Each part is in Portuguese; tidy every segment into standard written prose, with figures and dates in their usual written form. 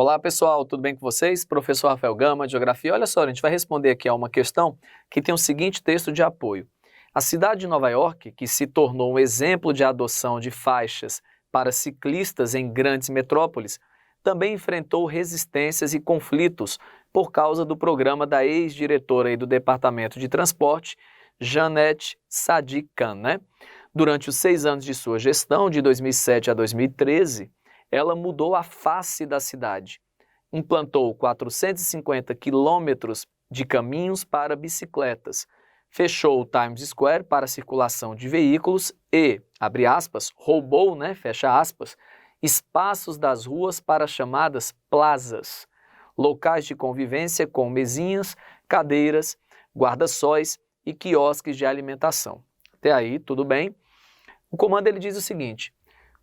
Olá pessoal, tudo bem com vocês? Professor Rafael Gama, de Geografia. Olha só, a gente vai responder aqui a uma questão que tem o seguinte texto de apoio. A cidade de Nova York, que se tornou um exemplo de adoção de faixas para ciclistas em grandes metrópoles, também enfrentou resistências e conflitos por causa do programa da ex-diretora do Departamento de Transporte, Janette Sadiq-Khan, né? Durante os 6 anos de sua gestão, de 2007 a 2013, ela mudou a face da cidade, implantou 450 quilômetros de caminhos para bicicletas, fechou o Times Square para a circulação de veículos e, abre aspas, roubou, fecha aspas, espaços das ruas para chamadas plazas, locais de convivência com mesinhas, cadeiras, guarda-sóis e quiosques de alimentação. Até aí, tudo bem? O comando ele diz o seguinte: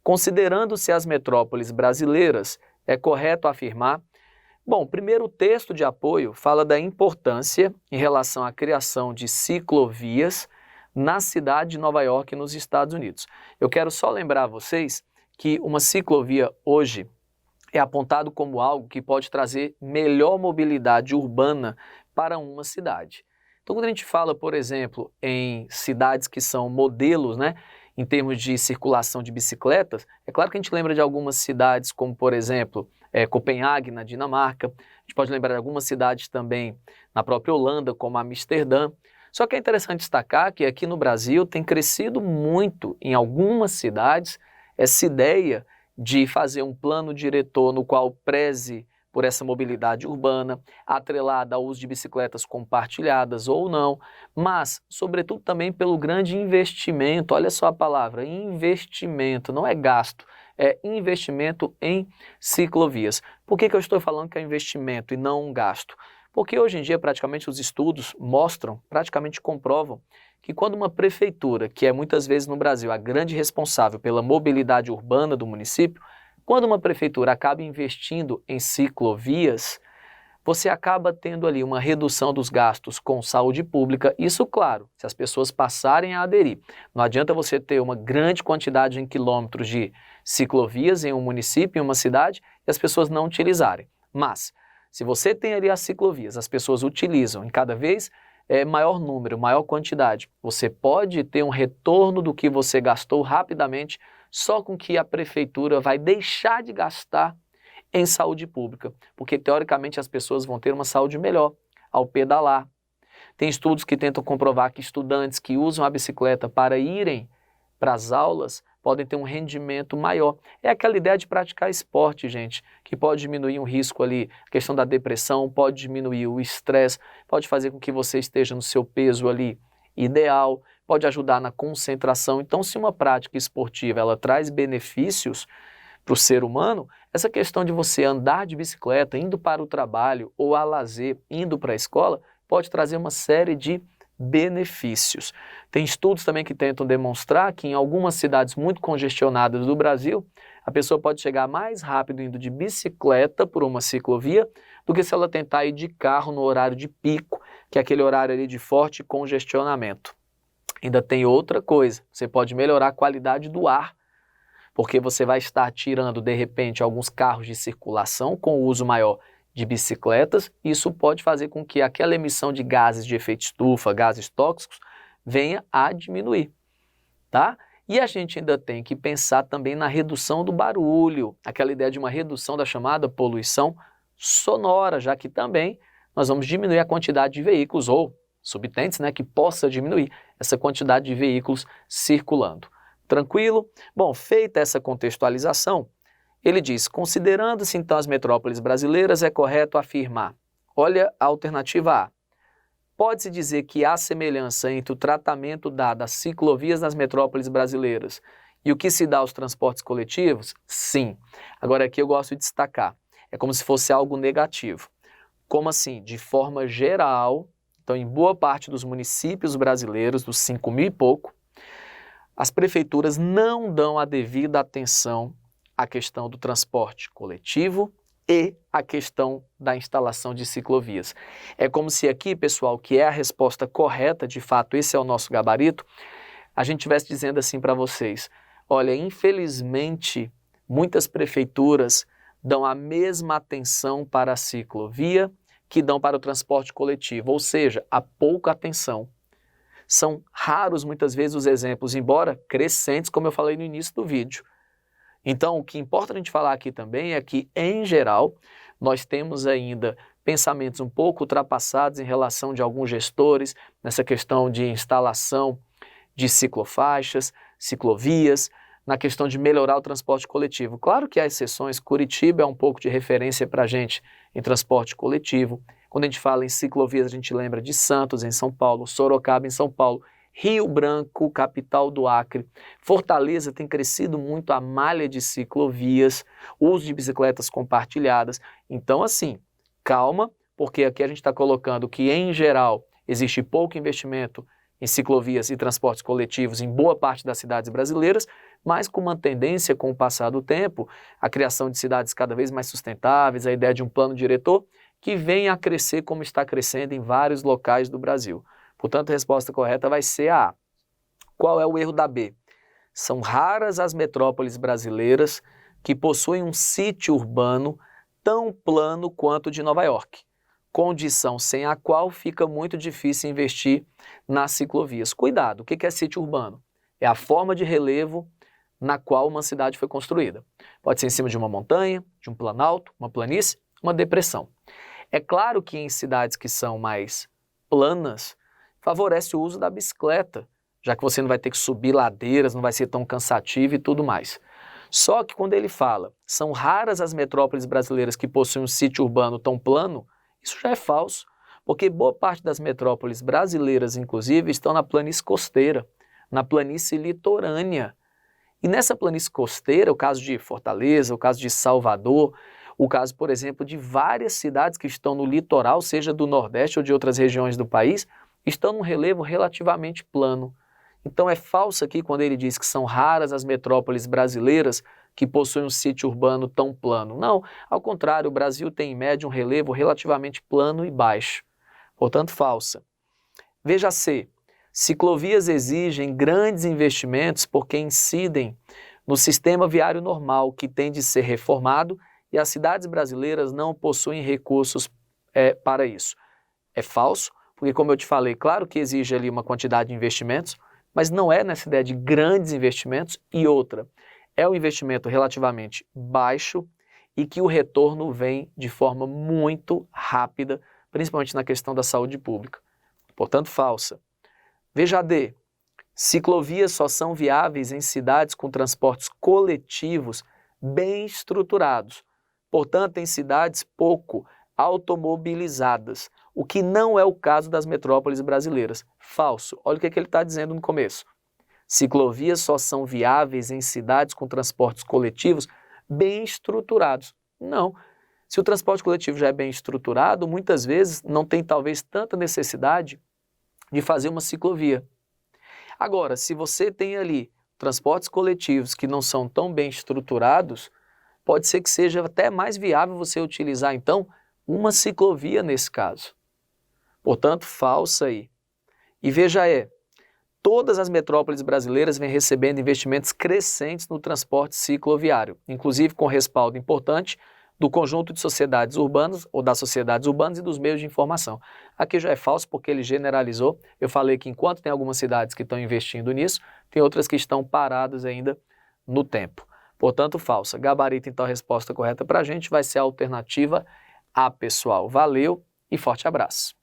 considerando-se as metrópoles brasileiras, é correto afirmar... Bom, primeiro o texto de apoio fala da importância em relação à criação de ciclovias na cidade de Nova York, nos Estados Unidos. Eu quero só lembrar a vocês que uma ciclovia hoje é apontado como algo que pode trazer melhor mobilidade urbana para uma cidade. Então, quando a gente fala, por exemplo, em cidades que são modelos, em termos de circulação de bicicletas, é claro que a gente lembra de algumas cidades como, por exemplo, Copenhague, na Dinamarca. A gente pode lembrar de algumas cidades também na própria Holanda, como Amsterdã. Só que é interessante destacar que aqui no Brasil tem crescido muito em algumas cidades essa ideia de fazer um plano diretor no qual preze por essa mobilidade urbana, atrelada ao uso de bicicletas compartilhadas ou não, mas, sobretudo, também pelo grande investimento. Olha só a palavra, investimento, não é gasto, é investimento em ciclovias. Por que eu estou falando que é investimento e não um gasto? Porque hoje em dia, praticamente, os estudos mostram, praticamente comprovam, que quando uma prefeitura, que é muitas vezes no Brasil a grande responsável pela mobilidade urbana do município, quando uma prefeitura acaba investindo em ciclovias, você acaba tendo ali uma redução dos gastos com saúde pública. Isso, claro, se as pessoas passarem a aderir. Não adianta você ter uma grande quantidade em quilômetros de ciclovias em um município, em uma cidade, e as pessoas não utilizarem. Mas, se você tem ali as ciclovias, as pessoas utilizam em cada vez maior número, maior quantidade, você pode ter um retorno do que você gastou rapidamente, só com que a prefeitura vai deixar de gastar em saúde pública, porque teoricamente as pessoas vão ter uma saúde melhor ao pedalar. Tem estudos que tentam comprovar que estudantes que usam a bicicleta para irem para as aulas podem ter um rendimento maior. É aquela ideia de praticar esporte, gente, que pode diminuir um risco ali, a questão da depressão, pode diminuir o estresse, pode fazer com que você esteja no seu peso ali ideal, pode ajudar na concentração. Então, se uma prática esportiva ela traz benefícios para o ser humano, essa questão de você andar de bicicleta, indo para o trabalho ou a lazer, indo para a escola, pode trazer uma série de benefícios. Tem estudos também que tentam demonstrar que em algumas cidades muito congestionadas do Brasil, a pessoa pode chegar mais rápido indo de bicicleta por uma ciclovia do que se ela tentar ir de carro no horário de pico, que é aquele horário ali de forte congestionamento. Ainda tem outra coisa, você pode melhorar a qualidade do ar, porque você vai estar tirando, de repente, alguns carros de circulação com o uso maior de bicicletas. Isso pode fazer com que aquela emissão de gases de efeito estufa, gases tóxicos, venha a diminuir, tá? E a gente ainda tem que pensar também na redução do barulho, aquela ideia de uma redução da chamada poluição sonora, já que também nós vamos diminuir a quantidade de veículos ou subtentes, que possa diminuir essa quantidade de veículos circulando. Tranquilo? Bom, feita essa contextualização, ele diz, considerando-se então as metrópoles brasileiras, é correto afirmar, olha a alternativa A, pode-se dizer que há semelhança entre o tratamento dado às ciclovias nas metrópoles brasileiras e o que se dá aos transportes coletivos? Sim. Agora aqui eu gosto de destacar, é como se fosse algo negativo. Como assim? De forma geral, então em boa parte dos municípios brasileiros, dos 5.000 e pouco, as prefeituras não dão a devida atenção à questão do transporte coletivo e à questão da instalação de ciclovias. É como se aqui, pessoal, que é a resposta correta, de fato esse é o nosso gabarito, a gente estivesse dizendo assim para vocês, olha, infelizmente muitas prefeituras dão a mesma atenção para a ciclovia que dão para o transporte coletivo, ou seja, há pouca atenção. São raros muitas vezes os exemplos, embora crescentes, como eu falei no início do vídeo. Então, o que importa a gente falar aqui também é que, em geral, nós temos ainda pensamentos um pouco ultrapassados em relação de alguns gestores nessa questão de instalação de ciclofaixas, ciclovias, na questão de melhorar o transporte coletivo. Claro que há exceções, Curitiba é um pouco de referência para a gente em transporte coletivo. Quando a gente fala em ciclovias, a gente lembra de Santos, em São Paulo, Sorocaba, em São Paulo, Rio Branco, capital do Acre. Fortaleza tem crescido muito a malha de ciclovias, o uso de bicicletas compartilhadas. Então, assim, calma, porque aqui a gente está colocando que, em geral, existe pouco investimento em ciclovias e transportes coletivos em boa parte das cidades brasileiras, mas com uma tendência, com o passar do tempo, a criação de cidades cada vez mais sustentáveis, a ideia de um plano diretor que venha a crescer como está crescendo em vários locais do Brasil. Portanto, a resposta correta vai ser a A. Qual é o erro da B? São raras as metrópoles brasileiras que possuem um sítio urbano tão plano quanto o de Nova York, condição sem a qual fica muito difícil investir nas ciclovias. Cuidado, o que é sítio urbano? É a forma de relevo na qual uma cidade foi construída. Pode ser em cima de uma montanha, de um planalto, uma planície, uma depressão. É claro que em cidades que são mais planas, favorece o uso da bicicleta, já que você não vai ter que subir ladeiras, não vai ser tão cansativo e tudo mais. Só que quando ele fala, são raras as metrópoles brasileiras que possuem um sítio urbano tão plano, isso já é falso, porque boa parte das metrópoles brasileiras, inclusive, estão na planície costeira, na planície litorânea. E nessa planície costeira, o caso de Fortaleza, o caso de Salvador, o caso, por exemplo, de várias cidades que estão no litoral, seja do Nordeste ou de outras regiões do país, estão num relevo relativamente plano. Então é falso aqui quando ele diz que são raras as metrópoles brasileiras que possuem um sítio urbano tão plano. Não, ao contrário, o Brasil tem em média um relevo relativamente plano e baixo. Portanto, falsa. Veja C. Ciclovias exigem grandes investimentos porque incidem no sistema viário normal, que tem de ser reformado, e as cidades brasileiras não possuem recursos para isso. É falso, porque como eu te falei, claro que exige ali uma quantidade de investimentos, mas não é nessa ideia de grandes investimentos. E outra, é um investimento relativamente baixo e que o retorno vem de forma muito rápida, principalmente na questão da saúde pública. Portanto, falsa. Veja a D. Ciclovias só são viáveis em cidades com transportes coletivos bem estruturados. Portanto, em cidades pouco automobilizadas, o que não é o caso das metrópoles brasileiras. Falso. Olha o que ele está dizendo no começo. Ciclovias só são viáveis em cidades com transportes coletivos bem estruturados. Não. Se o transporte coletivo já é bem estruturado, muitas vezes não tem talvez tanta necessidade de fazer uma ciclovia. Agora, se você tem ali transportes coletivos que não são tão bem estruturados, pode ser que seja até mais viável você utilizar, então, uma ciclovia nesse caso. Portanto, falsa aí. E veja todas as metrópoles brasileiras vêm recebendo investimentos crescentes no transporte cicloviário, inclusive com respaldo importante do conjunto de sociedades urbanas, ou das sociedades urbanas e dos meios de informação. Aqui já é falso porque ele generalizou. Eu falei que enquanto tem algumas cidades que estão investindo nisso, tem outras que estão paradas ainda no tempo. Portanto, falsa. Gabarito, então, a resposta correta para a gente vai ser a alternativa A, pessoal. Valeu e forte abraço.